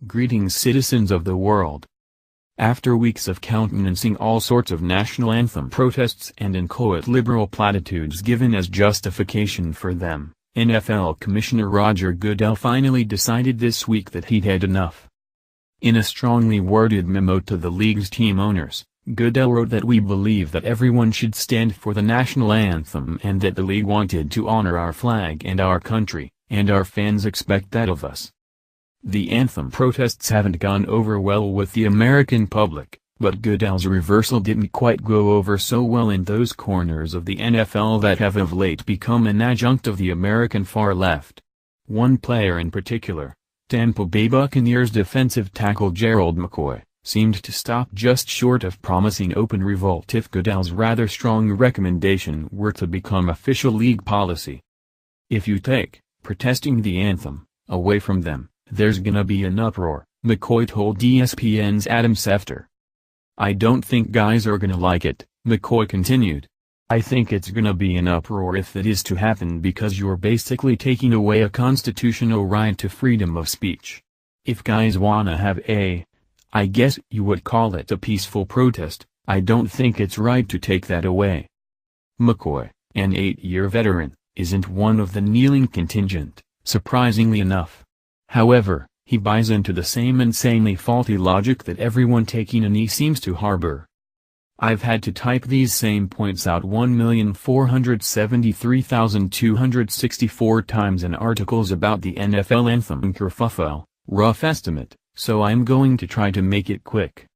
Greetings, citizens of the world. After weeks of countenancing all sorts of national anthem protests and inchoate liberal platitudes given as justification for them, NFL Commissioner Roger Goodell finally decided this week that he'd had enough. In a strongly worded memo to the league's team owners, Goodell wrote that we believe that everyone should stand for the national anthem and that the league wanted to honor our flag and our country, and our fans expect that of us. The anthem protests haven't gone over well with the American public, but Goodell's reversal didn't quite go over so well in those corners of the NFL that have of late become an adjunct of the American far left. One player in particular, Tampa Bay Buccaneers defensive tackle Gerald McCoy, seemed to stop just short of promising open revolt if Goodell's rather strong recommendation were to become official league policy. If you take protesting the anthem away from them, there's gonna be an uproar, McCoy told ESPN's Adam Schefter. I don't think guys are gonna like it, McCoy continued. I think it's gonna be an uproar if that is to happen because you're basically taking away a constitutional right to freedom of speech. If guys wanna have I guess you would call it a peaceful protest, I don't think it's right to take that away. McCoy, an 8-year veteran, isn't one of the kneeling contingent, surprisingly enough. However, he buys into the same insanely faulty logic that everyone taking a knee seems to harbor. I've had to type these same points out 1,473,264 times in articles about the NFL anthem kerfuffle, rough estimate, so I'm going to try to make it quick.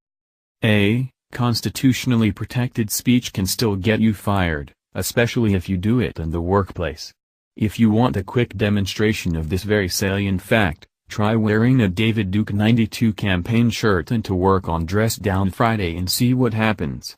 Constitutionally protected speech can still get you fired, especially if you do it in the workplace. If you want a quick demonstration of this very salient fact, try wearing a David Duke 92 campaign shirt into work on Dress Down Friday and see what happens.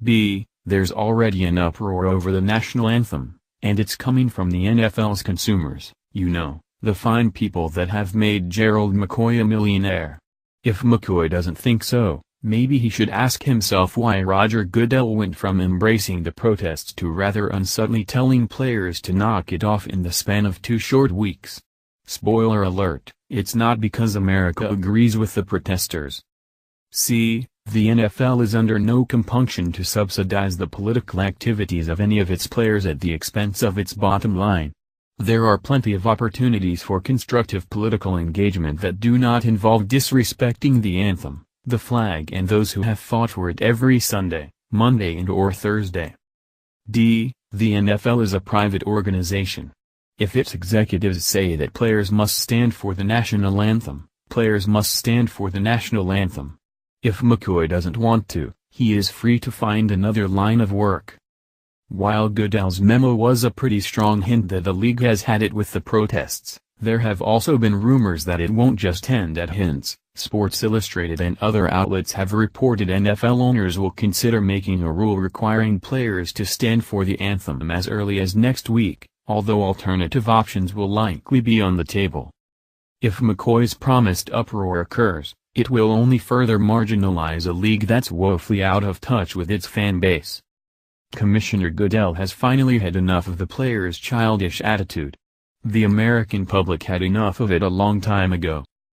There's already an uproar over the national anthem, and it's coming from the NFL's consumers, the fine people that have made Gerald McCoy a millionaire. If McCoy doesn't think so, maybe he should ask himself why Roger Goodell went from embracing the protests to rather unsubtly telling players to knock it off in the span of 2 short weeks. Spoiler alert, it's not because America agrees with the protesters. The NFL is under no compunction to subsidize the political activities of any of its players at the expense of its bottom line. There are plenty of opportunities for constructive political engagement that do not involve disrespecting the anthem, the flag and those who have fought for it every Sunday, Monday and/or Thursday. The NFL is a private organization. If its executives say that players must stand for the national anthem, players must stand for the national anthem. If McCoy doesn't want to, he is free to find another line of work. While Goodell's memo was a pretty strong hint that the league has had it with the protests, there have also been rumors that it won't just end at hints. Sports Illustrated and other outlets have reported NFL owners will consider making a rule requiring players to stand for the anthem as early as next week, although alternative options will likely be on the table. If McCoy's promised uproar occurs, it will only further marginalize a league that's woefully out of touch with its fan base. Commissioner Goodell has finally had enough of the players' childish attitude. The American public had enough of it a long time ago.